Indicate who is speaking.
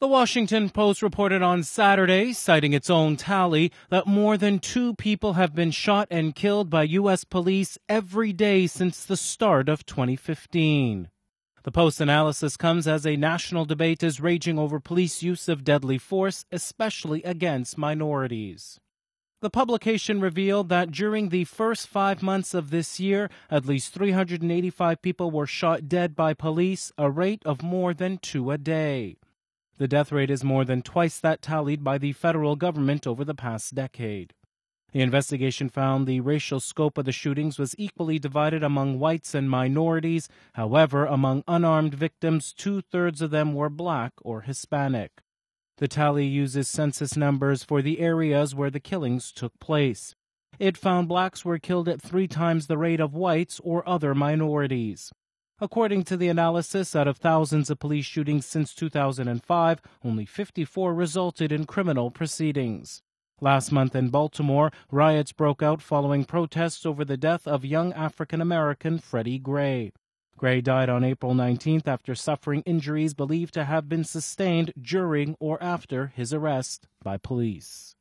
Speaker 1: The Washington Post reported on Saturday, citing its own tally, that more than 2 people have been shot and killed by U.S. police every day since the start of 2015. The Post's analysis comes as a national debate is raging over police use of deadly force, especially against minorities. The publication revealed that during the first 5 months of this year, at least 385 people were shot dead by police, a rate of more than 2 a day. The death rate is more than twice that tallied by the federal government over the past decade. The investigation found the racial scope of the shootings was equally divided among whites and minorities. However, among unarmed victims, 2/3 of them were black or Hispanic. The tally uses census numbers for the areas where the killings took place. It found blacks were killed at 3 times the rate of whites or other minorities. According to the analysis, out of thousands of police shootings since 2005, only 54 resulted in criminal proceedings. Last month in Baltimore, riots broke out following protests over the death of young African-American Freddie Gray. Gray died on April 19th after suffering injuries believed to have been sustained during or after his arrest by police.